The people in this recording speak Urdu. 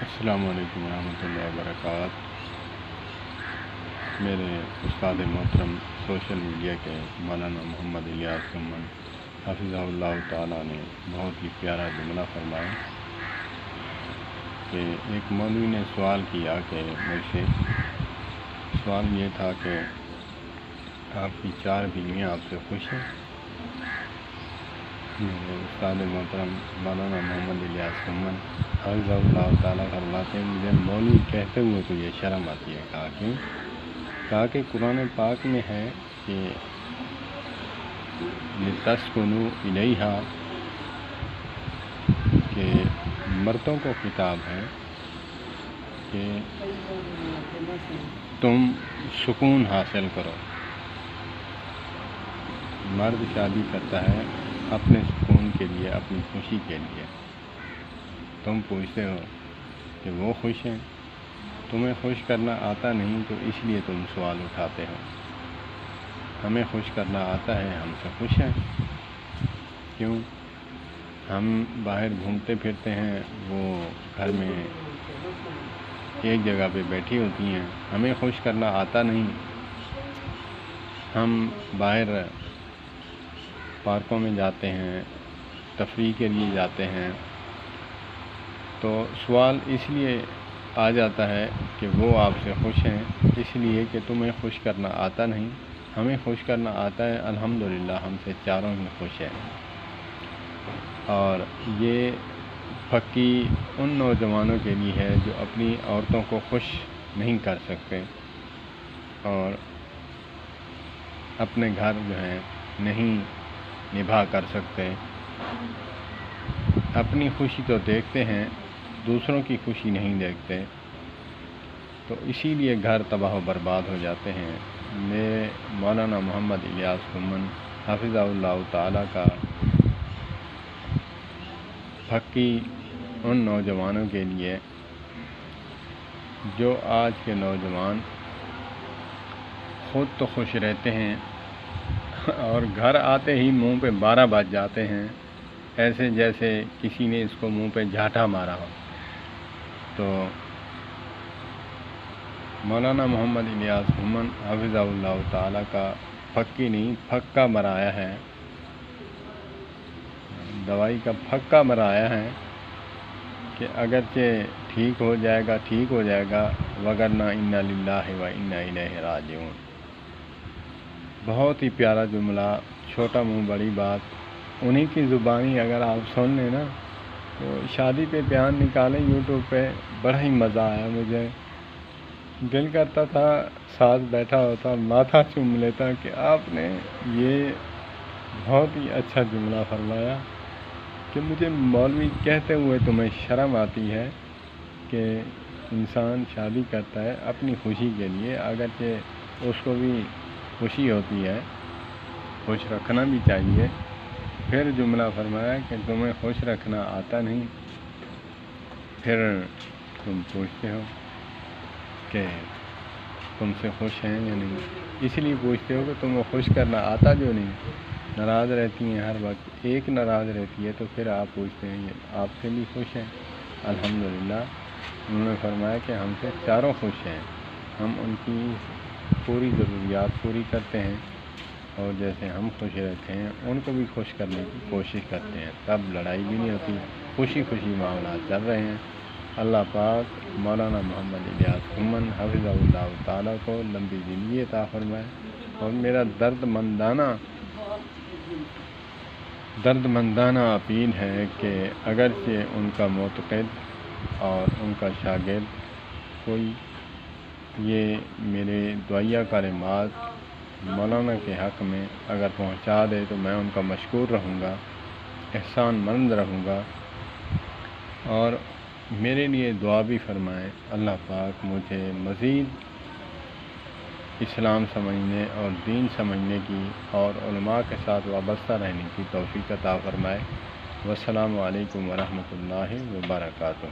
السلام علیکم ورحمۃ اللہ وبرکاتہ۔ میرے استاد محترم سوشل میڈیا کے مولانا محمد الیاس سمن حفظہ اللہ تعالیٰ نے بہت ہی پیارا جملہ فرمایا کہ ایک مولوی نے سوال کیا کہ مجھ سے سوال یہ تھا کہ آپ کی 4 بیویاں آپ سے خوش ہیں؟ میرے استاد محترم مولانا محمد الیاس سمن حفظہ اللہ تعالیٰ فرماتے ہیں مجھے مولوی کہتے ہوئے تو یہ شرم آتی ہے۔ کہا کہ قرآن پاک میں ہے کہ لِتَسْكُنُوا إِلَيْهَا، کہ مردوں کو خطاب ہے کہ تم سکون حاصل کرو۔ مرد شادی کرتا ہے اپنے سکون کے لیے، اپنی خوشی کے لیے۔ تم پوچھتے ہو کہ وہ خوش ہیں، تمہیں خوش کرنا آتا نہیں تو اس لیے تم سوال اٹھاتے ہو۔ ہمیں خوش کرنا آتا ہے، ہم سے خوش ہیں۔ کیوں؟ ہم باہر گھومتے پھرتے ہیں، وہ گھر میں ایک جگہ پہ بیٹھی ہوتی ہیں، ہمیں خوش کرنا آتا نہیں۔ ہم باہر پارکوں میں جاتے ہیں، تفریح کے لیے جاتے ہیں، تو سوال اس لیے آ جاتا ہے کہ وہ آپ سے خوش ہیں، اس لیے کہ تمہیں خوش کرنا آتا نہیں، ہمیں خوش کرنا آتا ہے، الحمدللہ ہم سے چاروں ہی خوش ہیں۔ اور یہ پھکی ان نوجوانوں کے لیے ہے جو اپنی عورتوں کو خوش نہیں کر سکتے اور اپنے گھر جو ہیں نہیں نبھا کر سکتے۔ اپنی خوشی تو دیکھتے ہیں، دوسروں کی خوشی نہیں دیکھتے، تو اسی لیے گھر تباہ و برباد ہو جاتے ہیں۔ میں مولانا محمد الیاس سمن حفظہ اللہ تعالیٰ کا پھکی ان نوجوانوں کے لیے جو آج کے نوجوان خود تو خوش رہتے ہیں اور گھر آتے ہی منہ پہ 12 بج جاتے ہیں، ایسے جیسے کسی نے اس کو منہ پہ جھاٹا مارا ہو۔ تو مولانا محمد الیاس سمن حفظہ اللہ تعالیٰ کا پھکی نہیں پھکا مرایا ہے، دوائی کا پھکا مرایا ہے کہ اگرچہ ٹھیک ہو جائے گا وگرنہ انا للہ و انا الیہ راجعون۔ بہت ہی پیارا جملہ، چھوٹا منہ بڑی بات، انہی کی زبانی اگر آپ سن لیں نا تو شادی پہ بیان نکالیں یوٹیوب پہ، بڑا ہی مزہ آیا مجھے۔ دل کرتا تھا ساتھ بیٹھا ہوتا، ماتھا چوم لیتا کہ آپ نے یہ بہت ہی اچھا جملہ فرمایا کہ مجھے مولوی کہتے ہوئے تمہیں شرم آتی ہے کہ انسان شادی کرتا ہے اپنی خوشی کے لیے، اگرچہ اس کو بھی خوشی ہوتی ہے، خوش رکھنا بھی چاہیے۔ پھر جملہ فرمایا کہ تمہیں خوش رکھنا آتا نہیں، پھر تم پوچھتے ہو کہ تم سے خوش ہیں یا نہیں، اس لیے پوچھتے ہو کہ تمہیں خوش کرنا آتا جو نہیں، ناراض رہتی ہیں ہر وقت، ایک ناراض رہتی ہے تو پھر آپ پوچھتے ہیں یہ آپ سے بھی خوش ہیں؟ الحمدللہ انہوں نے فرمایا کہ ہم سے چاروں خوش ہیں، ہم ان کی پوری ضروریات پوری کرتے ہیں اور جیسے ہم خوش رہتے ہیں ان کو بھی خوش کرنے کی کوشش کرتے ہیں، تب لڑائی بھی نہیں ہوتی، خوشی خوشی معاملات چل رہے ہیں۔ اللہ پاک مولانا محمد الیاس سمن حفظہ اللہ تعالیٰ کو لمبی زندگی عطا فرمائے، اور میرا درد مندانہ اپیل ہے کہ اگرچہ ان کا معتقد اور ان کا شاگرد کوئی یہ میرے دعائیہ کلمات مولانا کے حق میں اگر پہنچا دے تو میں ان کا مشکور رہوں گا، احسان مند رہوں گا، اور میرے لیے دعا بھی فرمائیں۔ اللہ پاک مجھے مزید اسلام سمجھنے اور دین سمجھنے کی اور علماء کے ساتھ وابستہ رہنے کی توفیق عطا فرمائے۔ والسلام علیکم ورحمۃ اللہ وبرکاتہ۔